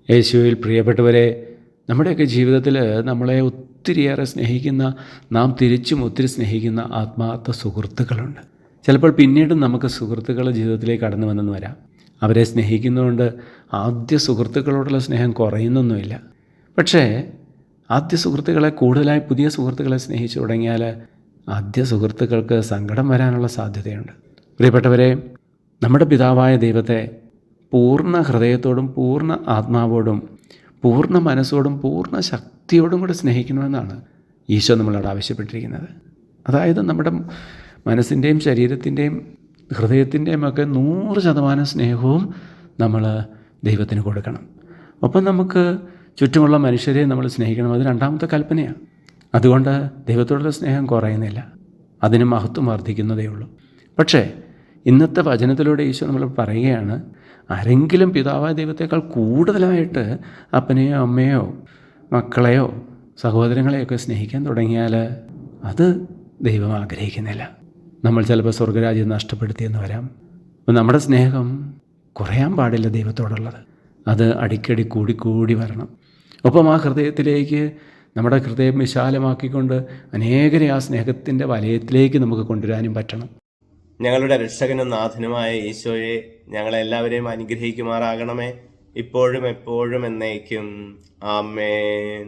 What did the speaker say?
യേശുവിൽ പ്രിയപ്പെട്ടവരെ, നമ്മുടെയൊക്കെ ജീവിതത്തിൽ നമ്മളെ ഒത്തിരിയേറെ സ്നേഹിക്കുന്ന, നാം തിരിച്ചും ഒത്തിരി സ്നേഹിക്കുന്ന ആത്മാർത്ഥ സുഹൃത്തുക്കളുണ്ട്. ചിലപ്പോൾ പിന്നീടും നമുക്ക് സുഹൃത്തുക്കൾ ജീവിതത്തിലേക്ക് കടന്നു വന്നെന്ന് വരാം. അവരെ സ്നേഹിക്കുന്നതുകൊണ്ട് ആദ്യ സുഹൃത്തുക്കളോടുള്ള സ്നേഹം കുറയുന്നൊന്നുമില്ല. പക്ഷേ ആദ്യ സുഹൃത്തുക്കളെ കൂടുതലായി പുതിയ സുഹൃത്തുക്കളെ സ്നേഹിച്ചു തുടങ്ങിയാൽ ആദ്യ സുഹൃത്തുക്കൾക്ക് സങ്കടം വരാനുള്ള സാധ്യതയുണ്ട്. പ്രിയപ്പെട്ടവരെ, നമ്മുടെ പിതാവായ ദൈവത്തെ പൂർണ്ണ ഹൃദയത്തോടും പൂർണ്ണ ആത്മാവോടും പൂർണ്ണ മനസ്സോടും പൂർണ്ണ ശക്തിയോടും കൂടെ സ്നേഹിക്കണമെന്നാണ് ഈശോ നമ്മളോട് ആവശ്യപ്പെട്ടിരിക്കുന്നത്. അതായത് നമ്മുടെ മനസ്സിൻ്റെയും ശരീരത്തിൻ്റെയും ഹൃദയത്തിൻ്റെയും ഒക്കെ 100% സ്നേഹവും നമ്മൾ ദൈവത്തിന് കൊടുക്കണം. ഒപ്പം നമുക്ക് ചുറ്റുമുള്ള മനുഷ്യരെ നമ്മൾ സ്നേഹിക്കണം. അത് 2ാമത്തെ കൽപ്പനയാണ്. അതുകൊണ്ട് ദൈവത്തോടുള്ള സ്നേഹം കുറയുന്നില്ല, അതിന് മഹത്വം വർദ്ധിക്കുന്നതേ ഉള്ളൂ. പക്ഷേ ഇന്നത്തെ വചനത്തിലൂടെ ഈശോ നമ്മൾ പറയുകയാണ്, ആരെങ്കിലും പിതാവായ ദൈവത്തേക്കാൾ കൂടുതലായിട്ട് അപ്പനെയോ അമ്മയോ മക്കളെയോ സഹോദരങ്ങളെയൊക്കെ സ്നേഹിക്കാൻ തുടങ്ങിയാൽ അത് ദൈവം ആഗ്രഹിക്കുന്നില്ല. നമ്മൾ ചിലപ്പോൾ സ്വർഗരാജ്യം നഷ്ടപ്പെടുത്തിയെന്ന് വരാം. അപ്പോൾ നമ്മുടെ സ്നേഹം കുറയാൻ പാടില്ല ദൈവത്തോടുള്ളത്. അത് അടിക്കടി കൂടിക്കൂടി വരണം. ഒപ്പം ആ ഹൃദയത്തിലേക്ക്, നമ്മുടെ ഹൃദയം വിശാലമാക്കിക്കൊണ്ട് അനേകരെ ആ സ്നേഹത്തിൻ്റെ വലയത്തിലേക്ക് നമുക്ക് കൊണ്ടുവരാനും പറ്റണം. ഞങ്ങളുടെ രക്ഷകനും നാഥനുമായ ഈശോയെ, ഞങ്ങളെല്ലാവരെയും അനുഗ്രഹിക്കുമാറാകണമേ, ഇപ്പോഴും എപ്പോഴും എന്നേക്കും. ആമേൻ.